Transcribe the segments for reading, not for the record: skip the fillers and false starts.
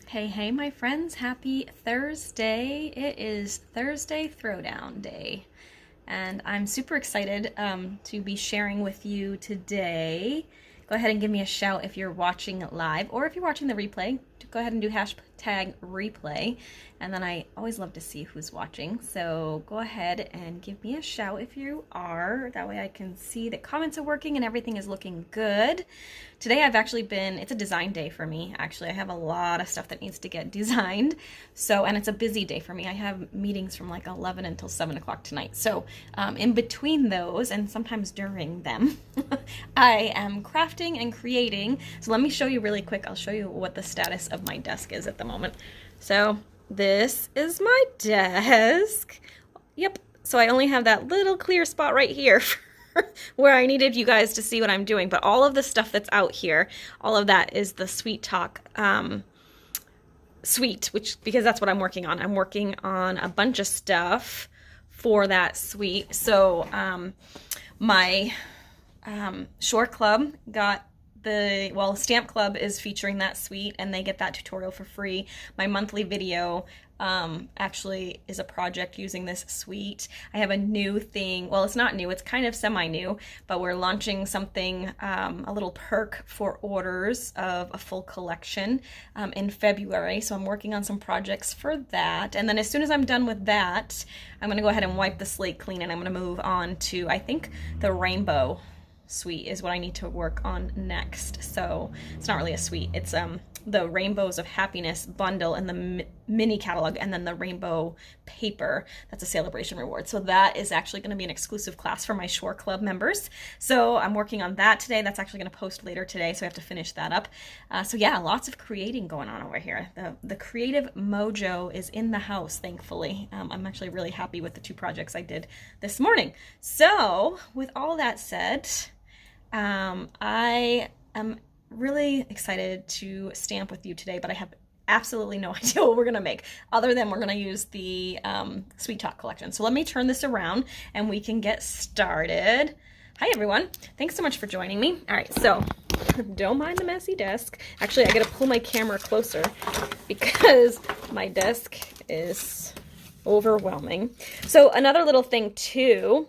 Hey, hey, my friends. Happy Thursday. It is Thursday Throwdown Day. And I'm super excited to be sharing with you today. Go ahead and give me a shout if you're watching live, or if you're watching the replay, go ahead and do hashtag replay. And then I always love to see who's watching. So go ahead and give me a shout if you are. That way I can see that comments are working and everything is looking good. Today it's a design day for me. Actually, I have a lot of stuff that needs to get designed. And it's a busy day for me. I have meetings from like 11 until 7 o'clock tonight. So in between those, and sometimes during them, I am crafting and creating. So let me show you really quick. I'll show you what the status of my desk is at the moment. So this is my desk. Yep. So I only have that little clear spot right here where I needed you guys to see what I'm doing. But all of the stuff that's out here, all of that is the Sweet Talk suite, because that's what I'm working on. I'm working on a bunch of stuff for that suite. So my Shore Club got Stamp Club is featuring that suite, and they get that tutorial for free. My monthly video actually is a project using this suite. I have a new thing. Well, it's not new, it's kind of semi-new, but we're launching something, a little perk for orders of a full collection in February. So I'm working on some projects for that. And then as soon as I'm done with that, I'm gonna go ahead and wipe the slate clean, and I'm gonna move on to, I think, the rainbow suite is what I need to work on next. So it's not really a suite, it's the Rainbows of Happiness bundle and the mini catalog, and then the rainbow paper. That's a celebration reward. So that is actually going to be an exclusive class for my Shore Club members. So I'm working on that today. That's actually going to post later today, so I have to finish that up. So yeah, lots of creating going on over here. The creative mojo is in the house, thankfully. I'm actually really happy with the 2 projects I did this morning. So with all that said, I am really excited to stamp with you today, but I have absolutely no idea what we're gonna make, other than we're gonna use the Sweet Talk collection. So let me turn this around and we can get started. Hi everyone, thanks so much for joining me. All right, so don't mind the messy desk. Actually, I gotta pull my camera closer because my desk is overwhelming. So another little thing too,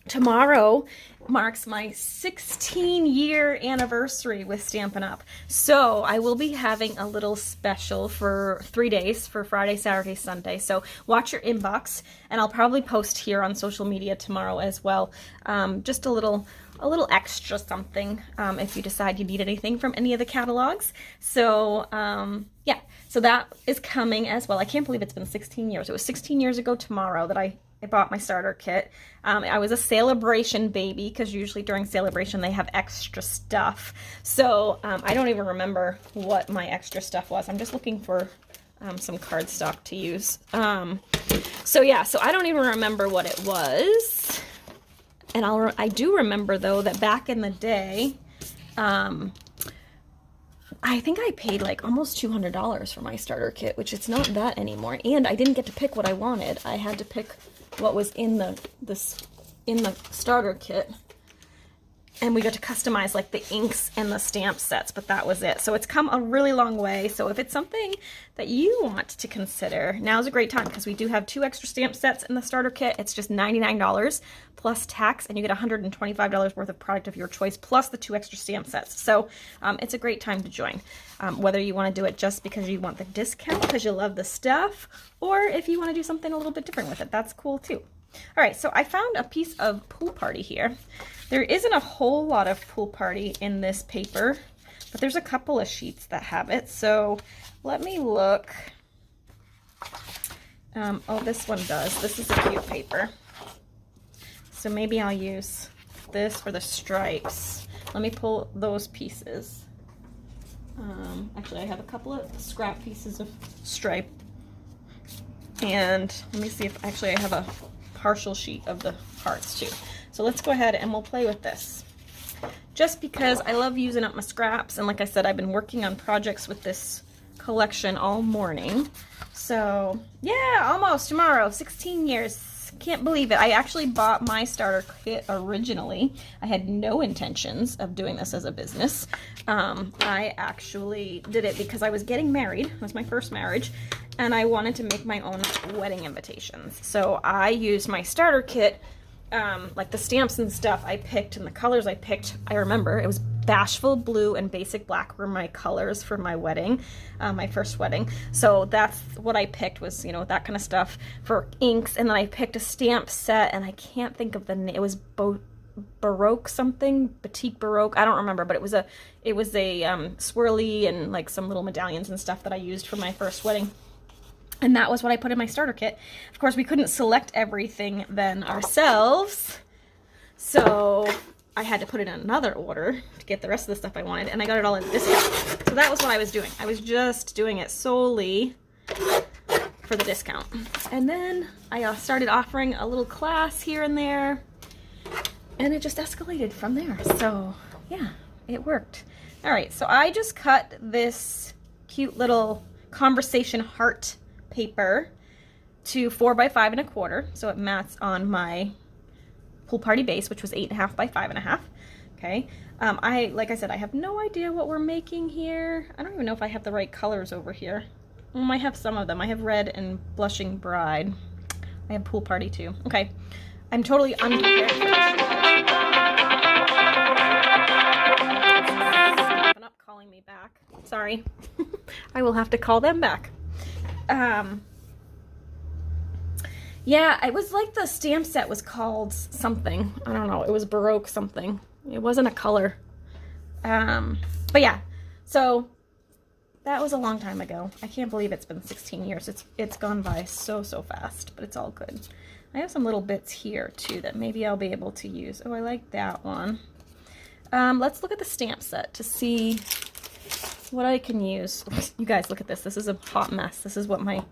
tomorrow marks my 16-year anniversary with Stampin' Up! So I will be having a little special for 3 days, for Friday, Saturday, Sunday. So watch your inbox, and I'll probably post here on social media tomorrow as well. Just a little extra something if you decide you need anything from any of the catalogs. So yeah, so that is coming as well. I can't believe it's been 16 years. It was 16 years ago tomorrow that I bought my starter kit. I was a Celebration baby, because usually during Celebration they have extra stuff. So I don't even remember what my extra stuff was. I'm just looking for some cardstock to use. So yeah, so I don't even remember what it was. And I do remember though that back in the day, I think I paid like almost $200 for my starter kit, which it's not that anymore. And I didn't get to pick what I wanted. I had to pick what was in the starter kit, and we got to customize like the inks and the stamp sets, but that was it. So it's come a really long way. So if it's something that you want to consider, now's a great time, because we do have 2 extra stamp sets in the starter kit. It's just $99 plus tax, and you get $125 worth of product of your choice plus the 2 extra stamp sets. So it's a great time to join, whether you want to do it just because you want the discount because you love the stuff, or if you want to do something a little bit different with it, that's cool too. All right, so I found a piece of Pool Party here. There isn't a whole lot of Pool Party in this paper, but there's a couple of sheets that have it. So let me look. Oh, this one does. This is a cute paper. So maybe I'll use this for the stripes. Let me pull those pieces. Actually, I have a couple of scrap pieces of stripe. And let me see if actually I have a partial sheet of the hearts too. So let's go ahead and we'll play with this. Just because I love using up my scraps, and like I said, I've been working on projects with this collection all morning. So yeah, almost tomorrow, 16 years. Can't believe it. I actually bought my starter kit originally. I had no intentions of doing this as a business. I actually did it because I was getting married. It was my first marriage, and I wanted to make my own wedding invitations. So I used my starter kit, like the stamps and stuff I picked and the colors I picked. I remember it was Bashful Blue and Basic Black were my colors for my wedding, my first wedding. So that's what I picked, was, you know, that kind of stuff for inks. And then I picked a stamp set, and I can't think of the name. It was Baroque something, Batik Baroque. I don't remember, but it was a swirly and like some little medallions and stuff that I used for my first wedding. And that was what I put in my starter kit. Of course, we couldn't select everything then ourselves, so I had to put in another order to get the rest of the stuff I wanted, and I got it all at a discount. So that was what I was doing. I was just doing it solely for the discount. And then I started offering a little class here and there, and it just escalated from there. So yeah, it worked. All right, so I just cut this cute little conversation heart paper to 4 by 5 1/4, so it mats on my pool party base, which was 8.5 by 5.5. Okay. Like I said, I have no idea what we're making here. I don't even know if I have the right colors over here. I have some of them. I have red and blushing bride. I have pool party too. Okay. I'm totally unprepared for this. Stopping up, calling me back. Sorry. I will have to call them back. Yeah, it was like the stamp set was called something. I don't know. It was Baroque something. It wasn't a color. But yeah, so that was a long time ago. I can't believe it's been 16 years. It's gone by so fast, but it's all good. I have some little bits here too that maybe I'll be able to use. Oh, I like that one. Let's look at the stamp set to see what I can use. You guys, look at this. This is a hot mess. This is what my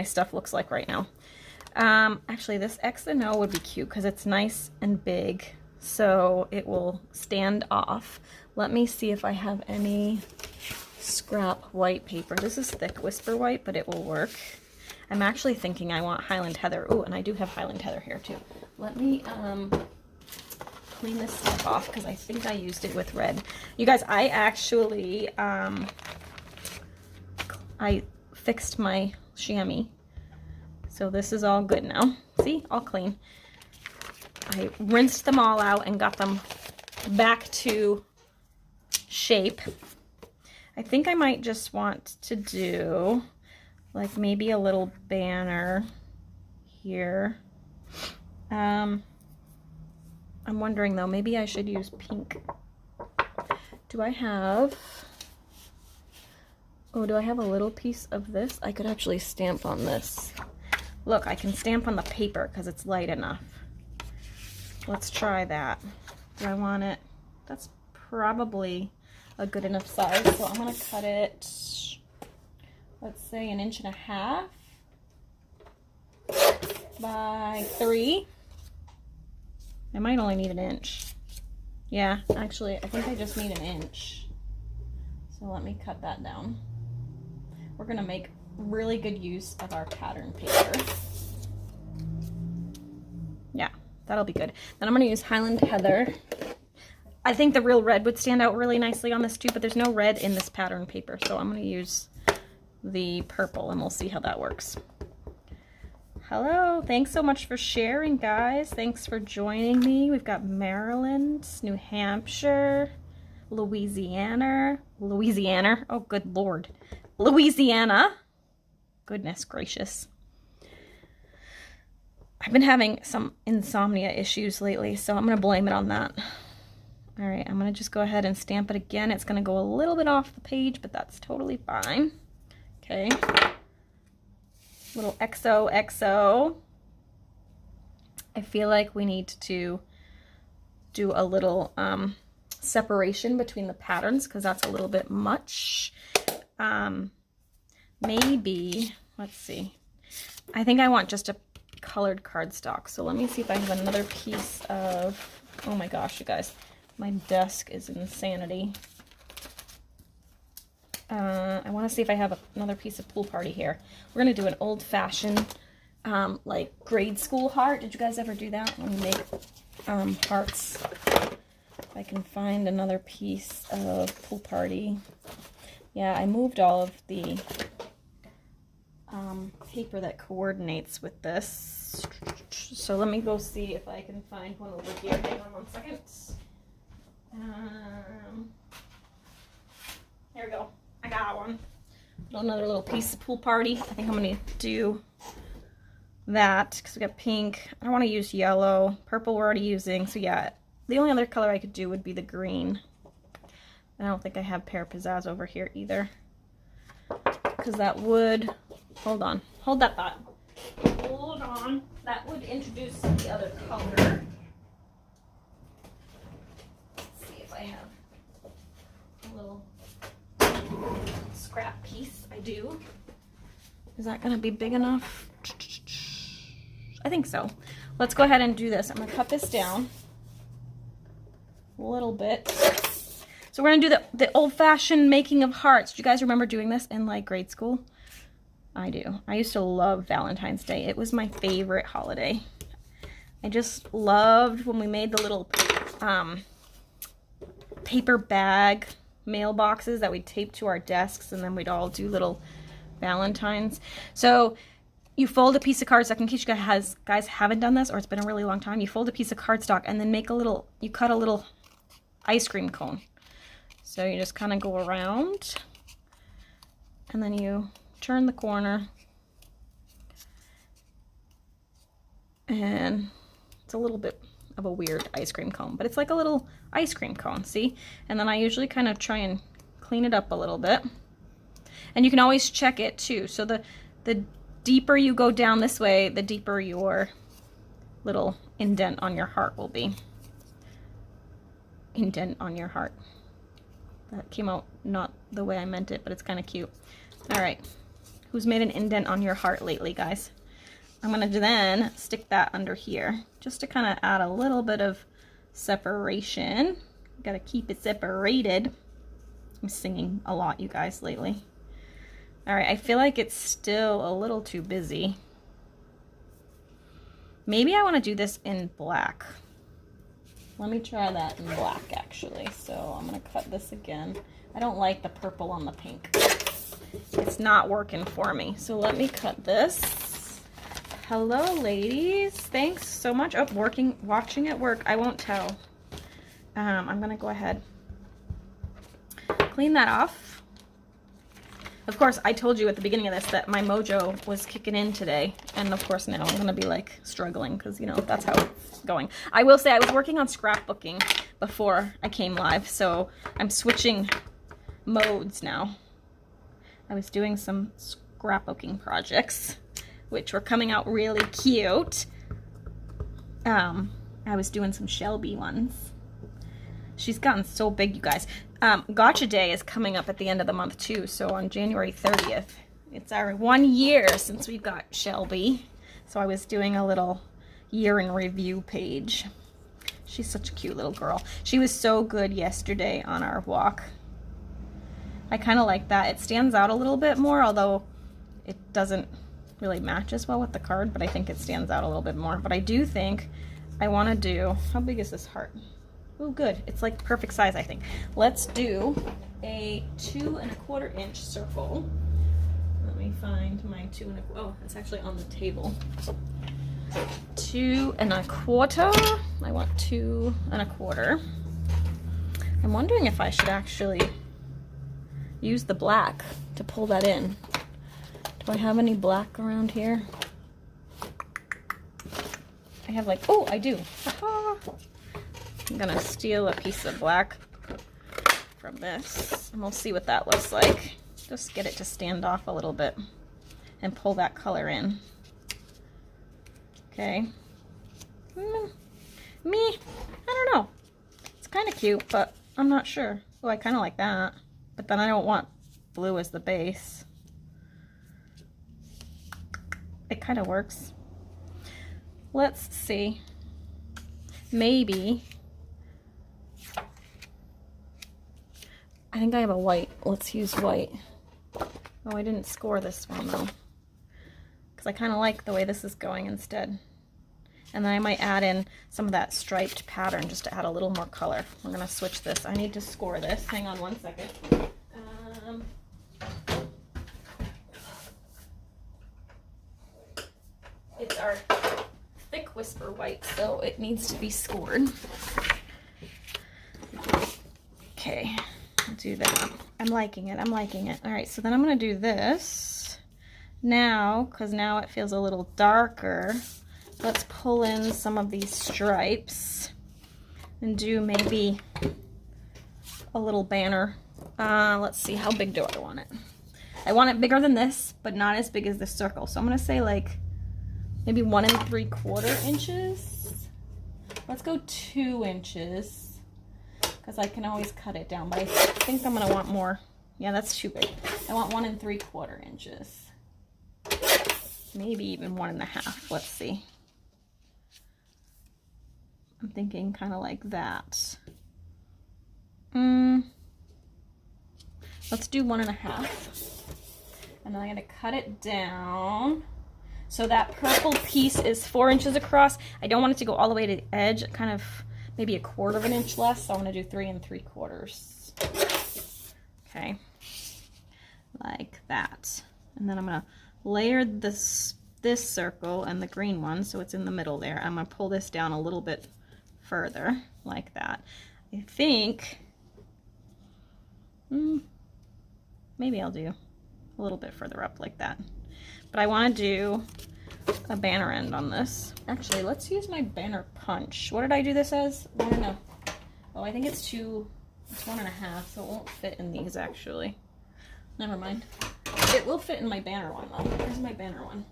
stuff looks like right now. Actually, this X and O would be cute because it's nice and big, so it will stand off. Let me see if I have any scrap white paper. This is thick Whisper White, but it will work. I'm actually thinking I want Highland Heather. Oh, and I do have Highland Heather here too. Let me clean this stuff off because I think I used it with red. You guys, I actually I fixed my chamois. So this is all good now. See, all clean. I rinsed them all out and got them back to shape. I think I might just want to do like maybe a little banner here. I'm wondering though, maybe I should use pink. Do I have a little piece of this? I could actually stamp on this. Look, I can stamp on the paper because it's light enough. Let's try that. Do I want it? That's probably a good enough size. So I'm going to cut it, let's say 1.5 inches by 3. I might only need 1 inch. Yeah, actually, I think I just need 1 inch. So let me cut that down. We're going to make really good use of our pattern paper. Yeah, that'll be good. Then I'm going to use Highland Heather. I think the real red would stand out really nicely on this too, but there's no red in this pattern paper, so I'm going to use the purple and we'll see how that works. Hello, thanks so much for sharing, guys. Thanks for joining me. We've got Maryland, New Hampshire, Louisiana, oh good Lord, Louisiana. Goodness gracious. I've been having some insomnia issues lately, so I'm going to blame it on that. All right, I'm going to just go ahead and stamp it again. It's going to go a little bit off the page, but that's totally fine. Okay. Little XOXO. I feel like we need to do a little separation between the patterns because that's a little bit much. Maybe, let's see. I think I want just a colored cardstock. So let me see if I have another piece of, oh my gosh, you guys, my desk is insanity. I want to see if I have another piece of Pool Party here. We're going to do an old-fashioned like grade school heart. Did you guys ever do that when you make hearts? If I can find another piece of Pool Party. Yeah, I moved all of the paper that coordinates with this. So let me go see if I can find one over here. Hang on 1 second. Here we go. I got one. Another little piece of Pool Party. I think I'm going to do that because we got pink. I don't want to use yellow. Purple we're already using. So yeah, the only other color I could do would be the green. I don't think I have Pear Pizzazz over here either. Because that would... Hold on. Hold that thought. Hold on. That would introduce the other color. Let's see if I have a little scrap piece. I do. Is that going to be big enough? I think so. Let's go ahead and do this. I'm going to cut this down a little bit. So we're going to do the old-fashioned making of hearts. Do you guys remember doing this in like grade school? I do. I used to love Valentine's Day. It was my favorite holiday. I just loved when we made the little paper bag mailboxes that we'd tape to our desks, and then we'd all do little Valentines. So you fold a piece of cardstock, in case you guys haven't done this or it's been a really long time, you fold a piece of cardstock and then you cut a little ice cream cone. So you just kind of go around and then you turn the corner, and it's a little bit of a weird ice cream cone, but it's like a little ice cream cone, see? And then I usually kind of try and clean it up a little bit. And you can always check it too. So the deeper you go down this way, the deeper your little indent on your heart will be. Indent on your heart. That came out not the way I meant it, but it's kind of cute. All right. Who's made an indent on your heart lately, guys? I'm going to then stick that under here just to kind of add a little bit of separation. Got to keep it separated. I'm singing a lot, you guys, lately. All right, I feel like it's still a little too busy. Maybe I want to do this in black. Let me try that in black, actually. So I'm going to cut this again. I don't like the purple on the pink. It's not working for me. So let me cut this. Hello, ladies. Thanks so much. Oh, watching it work. I won't tell. I'm going to go ahead. Clean that off. Of course, I told you at the beginning of this that my mojo was kicking in today. And of course now I'm going to be like struggling because, you know, that's how it's going. I will say I was working on scrapbooking before I came live. So I'm switching modes now. I was doing some scrapbooking projects, which were coming out really cute. I was doing some Shelby ones. She's gotten so big, you guys. Gotcha Day is coming up at the end of the month too, so on January 30th. It's our 1 year since we've got Shelby. So I was doing a little year in review page. She's such a cute little girl. She was so good yesterday on our walk. I kind of like that. It stands out a little bit more, although it doesn't really match as well with the card, but I think it stands out a little bit more. But I do think I want to do, how big is this heart? Oh, good. It's like perfect size, I think. Let's do a 2 1/4 inch circle. Let me find my 2 1/4. Oh, it's actually on the table. 2 1/4. I want 2 1/4. I'm wondering if I should actually use the black to pull that in. Do I have any black around here? I have like, oh, I do. Aha. I'm gonna steal a piece of black from this and we'll see what that looks like. Just get it to stand off a little bit and pull that color in. Okay. Me, I don't know. It's kind of cute, but I'm not sure. Oh, I kind of like that, but then I don't want blue as the base. It kind of works. Let's see. Maybe. I think I have a white. Let's use white. Oh, I didn't score this one though, because I kind of like the way this is going instead. And then I might add in some of that striped pattern just to add a little more color. We're gonna switch this. I need to score this. Hang on one second. It's our thick Whisper White, so it needs to be scored. Okay, I'll do that. I'm liking it, I'm liking it. All right, so then I'm gonna do this now, because now it feels a little darker. Let's pull in some of these stripes and do maybe a little banner. Let's see, how big do I want it? I want it bigger than this, but not as big as this circle. So I'm gonna say like maybe 1 3/4 inches. Let's go 2 inches, because I can always cut it down, but I think I'm gonna want more. Yeah, that's too big. I want 1 3/4 inches. Maybe even 1 1/2. Let's see. I'm thinking kind of like that. Let's do 1 1/2. And then I'm gonna cut it down. So that purple piece is 4 inches across. I don't want it to go all the way to the edge, kind of maybe 1/4 inch less. So I'm gonna do 3 3/4. Okay, like that. And then I'm gonna layer this circle and the green one, so it's in the middle there. I'm gonna pull this down a little bit further, like that. I think maybe I'll do a little bit further up like that. But I want to do a banner end on this. Actually, let's use my banner punch. What did I do this as? I don't know. Oh, I think it's 1 1/2, so it won't fit in these actually. Never mind. It will fit in my banner one though. Here's my banner one.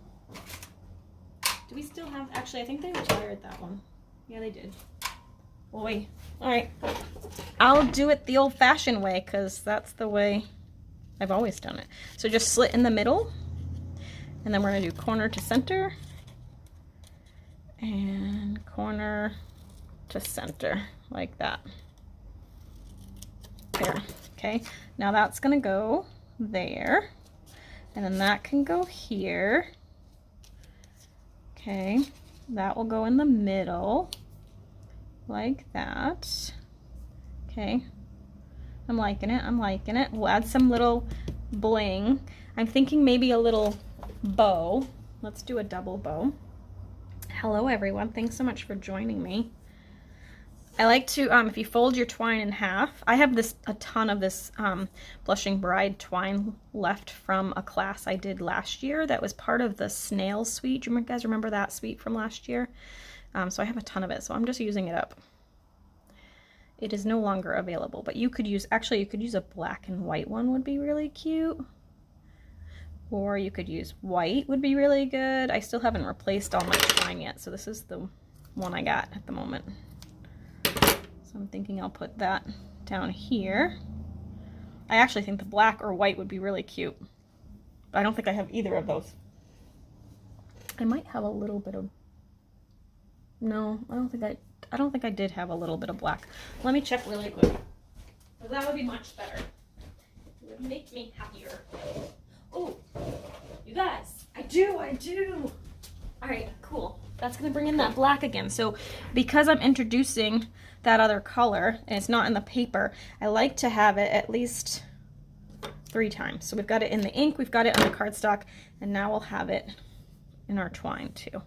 Do we still have, actually I think they retired that one. Yeah, they did. Boy. Alright. I'll do it the old-fashioned way, because that's the way I've always done it. So just slit in the middle, and then we're going to do corner to center, and corner to center, like that. There. Okay. Now that's going to go there, and then that can go here. Okay. That will go in the middle, like that. Okay, I'm liking it, I'm liking it. We'll add some little bling. I'm thinking maybe a little bow. Let's do a double bow. Hello everyone, thanks so much for joining me. I like to, if you fold your twine in half, I have a ton of this Blushing Bride twine left from a class I did last year that was part of the snail suite. Do you guys remember that suite from last year? So I have a ton of it, so I'm just using it up. It is no longer available, but you could use, actually you could use a black and white one, would be really cute. Or you could use white, would be really good. I still haven't replaced all my twine yet, so this is the one I got at the moment. So I'm thinking I'll put that down here. I actually think the black or white would be really cute, but I don't think I have either of those. I might have a little bit of, no, I don't think I did have a little bit of black. Let me check really quick. That would be much better. It would make me happier. Oh, you guys, I do. All right, cool. That's gonna bring in that black again. So because I'm introducing that other color and it's not in the paper, I like to have it at least 3 times. So we've got it in the ink, we've got it on the cardstock, and now we'll have it in our twine too.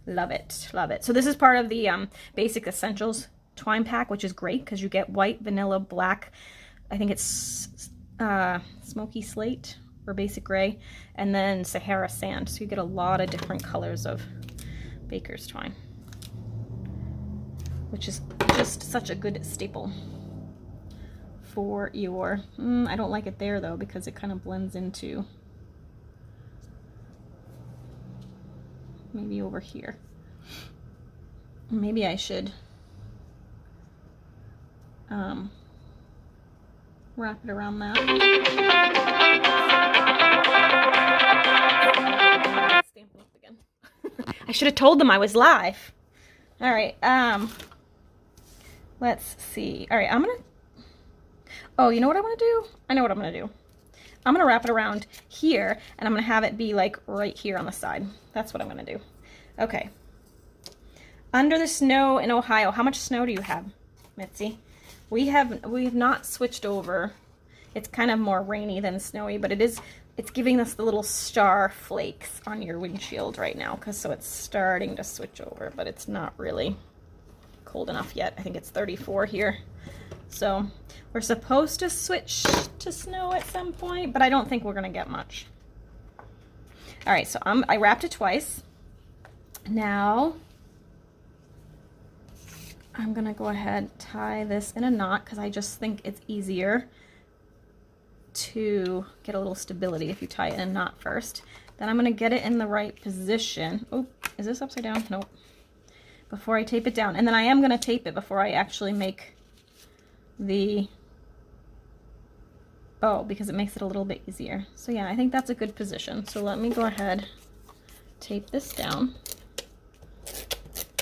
Love it, love it. So this is part of the Basic Essentials twine pack, which is great because you get white, vanilla, black, I think it's smoky slate or basic gray, and then Sahara sand. So you get a lot of different colors of baker's twine, which is just such a good staple for your, I don't like it there though because it kind of blends into, maybe over here. Maybe I should wrap it around that. Stamp it up again. I should have told them I was live. All right, let's see. All right, I'm gonna, oh, you know what I want to do? I know what I'm gonna do. I'm gonna wrap it around here, and I'm gonna have it be like right here on the side. That's what I'm gonna do. Okay. Under the snow in Ohio, how much snow do you have, Mitzi? We have not switched over. It's kind of more rainy than snowy, but it's giving us the little star flakes on your windshield right now, so it's starting to switch over, but it's not really cold enough yet. I think it's 34 here. So we're supposed to switch to snow at some point, but I don't think we're gonna get much. All right, so I wrapped it twice. Now I'm gonna go ahead and tie this in a knot because I just think it's easier to get a little stability if you tie it in a knot first. Then I'm gonna get it in the right position. Oh, is this upside down? Nope. Before I tape it down. And then I am gonna tape it before I actually make the bow because it makes it a little bit easier. So yeah, I think that's a good position. So let me go ahead, tape this down.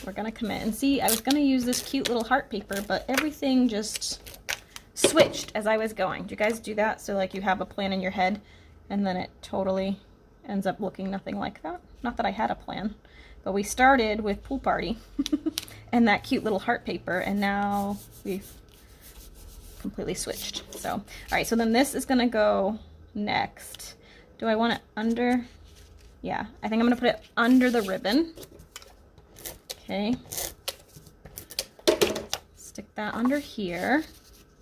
We're gonna commit and see, I was gonna use this cute little heart paper, but everything just switched as I was going. Do you guys do that? So like you have a plan in your head and then it totally ends up looking nothing like that. Not that I had a plan, but we started with Pool Party and that cute little heart paper, and now we've completely switched. So, all right, so then this is gonna go next. Do I want it under? Yeah, I think I'm gonna put it under the ribbon. Okay. Stick that under here.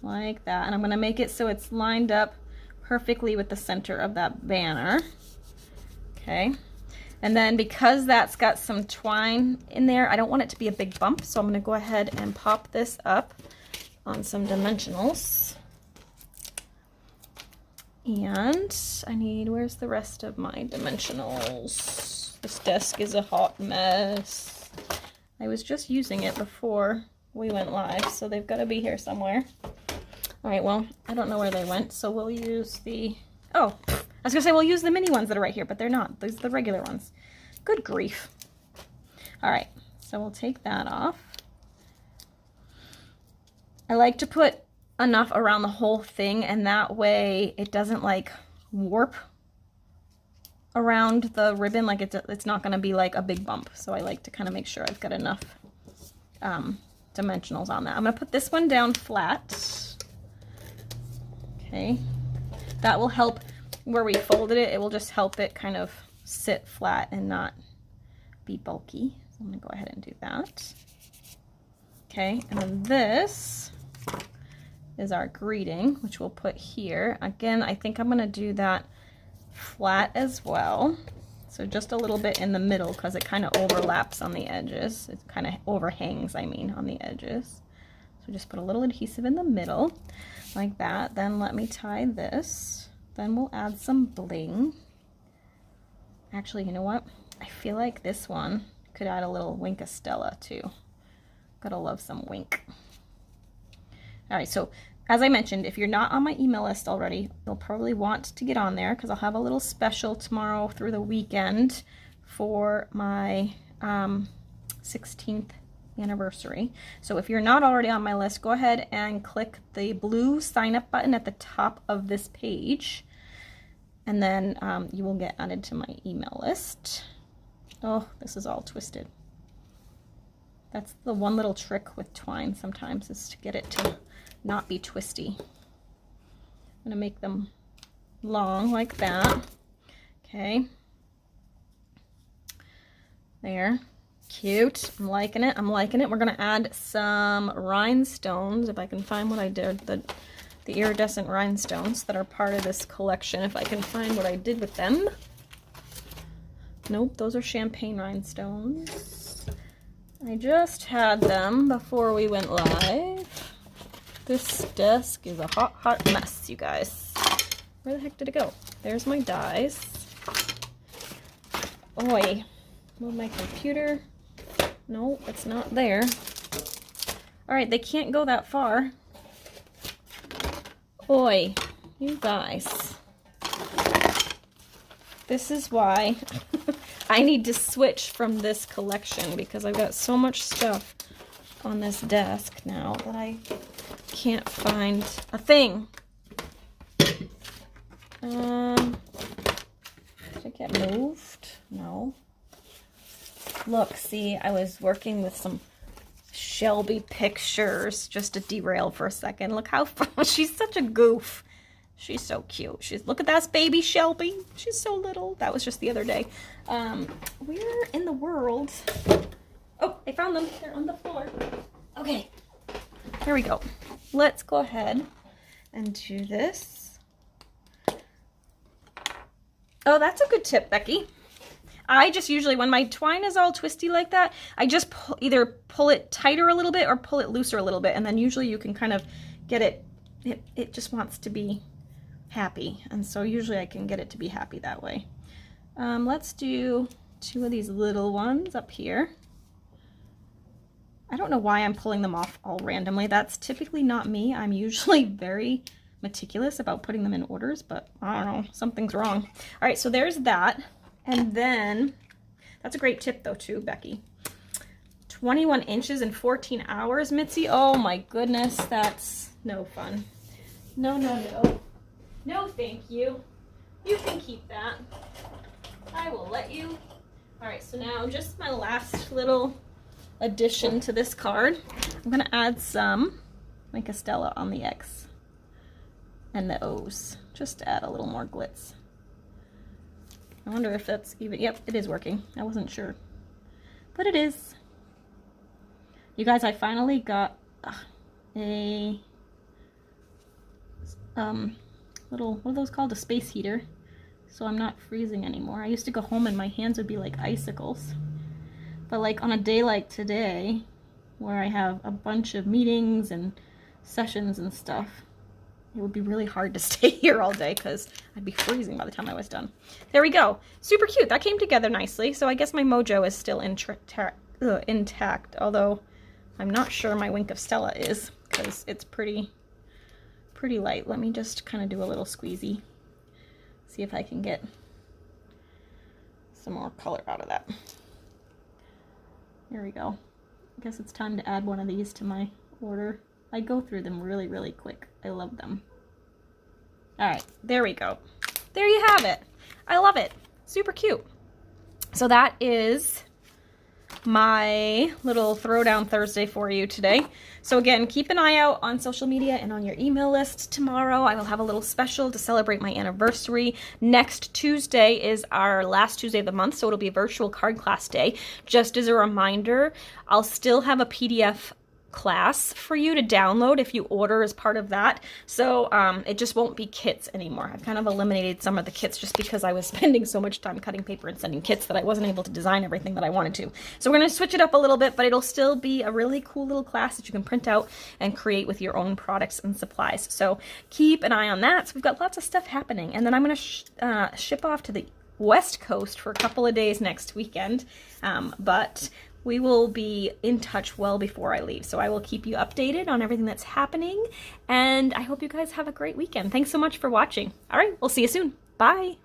Like that, and I'm going to make it so it's lined up perfectly with the center of that banner. Okay, and then because that's got some twine in there, I don't want it to be a big bump, so I'm going to go ahead and pop this up on some dimensionals. And I need, where's the rest of my dimensionals? This desk is a hot mess. I was just using it before we went live, so they've got to be here somewhere. All right, well, I don't know where they went, so we'll use the, oh, I was gonna say we'll use the mini ones that are right here, but they're not. These are the regular ones. Good grief. All right, so we'll take that off. I like to put enough around the whole thing, and that way it doesn't like warp around the ribbon. Like it's not gonna be like a big bump. So I like to kind of make sure I've got enough dimensionals on that. I'm gonna put this one down flat. Okay, that will help where we folded it. It will just help it kind of sit flat and not be bulky. So I'm gonna go ahead and do that. Okay, and then this is our greeting, which we'll put here. Again, I think I'm gonna do that flat as well. So just a little bit in the middle because it kind of overlaps on the edges. It kind of overhangs, I mean, on the edges. So just put a little adhesive in the middle like that. Then let me tie this. Then we'll add some bling. Actually, you know what? I feel like this one could add a little Wink of Stella too. Gotta love some wink. All right, so as I mentioned, if you're not on my email list already, you'll probably want to get on there because I'll have a little special tomorrow through the weekend for my 16th anniversary. So if you're not already on my list, go ahead and click the blue sign up button at the top of this page, and then you will get added to my email list. Oh, this is all twisted. That's the one little trick with twine sometimes, is to get it to not be twisty. I'm gonna make them long like that. Okay. There. Cute. I'm liking it. I'm liking it. We're gonna add some rhinestones, if I can find what I did, the iridescent rhinestones that are part of this collection, if I can find what I did with them. Nope, those are champagne rhinestones. I just had them before we went live. This desk is a hot, hot mess, you guys. Where the heck did it go? There's my dies. Oi. Move my computer. No, it's not there. All right, they can't go that far. Oi, you guys. This is why I need to switch from this collection, because I've got so much stuff on this desk now that I can't find a thing. I Did it get moved? No. Look, see, I was working with some Shelby pictures, just to derail for a second. Look how she's such a goof. She's so cute. Look at that baby Shelby. She's so little. That was just the other day. Where in the world? Oh, I found them. They're on the floor. Okay. Here we go. Let's go ahead and do this. Oh, that's a good tip, Becky. I just usually, when my twine is all twisty like that, I just either pull it tighter a little bit or pull it looser a little bit. And then usually you can kind of get it just wants to be happy. And so usually I can get it to be happy that way. Let's do 2 of these little ones up here. I don't know why I'm pulling them off all randomly. That's typically not me. I'm usually very meticulous about putting them in orders, but I don't know, something's wrong. All right, so there's that. And then, that's a great tip though too, Becky. 21 inches in 14 hours, Mitzi. Oh my goodness, that's no fun. No, no, no. No, thank you. You can keep that. I will let you. All right, so now just my last little addition to this card. I'm gonna add some like a Stella on the X and the O's, just to add a little more glitz. I wonder if that's even, yep, it is working. I wasn't sure, but it is. You guys, I finally got a little, what are those called? A space heater. So I'm not freezing anymore. I used to go home and my hands would be like icicles. But like on a day like today, where I have a bunch of meetings and sessions and stuff, it would be really hard to stay here all day because I'd be freezing by the time I was done. There we go. Super cute. That came together nicely. So I guess my mojo is still intact, although I'm not sure my Wink of Stella is because it's pretty light. Let me just kind of do a little squeezy. See if I can get some more color out of that. There we go. I guess it's time to add one of these to my order. I go through them really, really quick. I love them. All right, there we go. There you have it. I love it. Super cute. So that is my little Throwdown Thursday for you today. So again, keep an eye out on social media and on your email list tomorrow. I will have a little special to celebrate my anniversary. Next Tuesday is our last Tuesday of the month, so it'll be a virtual card class day. Just as a reminder, I'll still have a PDF class for you to download if you order as part of that. So it just won't be kits anymore. I've kind of eliminated some of the kits just because I was spending so much time cutting paper and sending kits that I wasn't able to design everything that I wanted to. So we're going to switch it up a little bit, but it'll still be a really cool little class that you can print out and create with your own products and supplies. So keep an eye on that. So we've got lots of stuff happening. And then I'm going to ship off to the West Coast for a couple of days next weekend. But we will be in touch well before I leave. So I will keep you updated on everything that's happening. And I hope you guys have a great weekend. Thanks so much for watching. All right, we'll see you soon. Bye.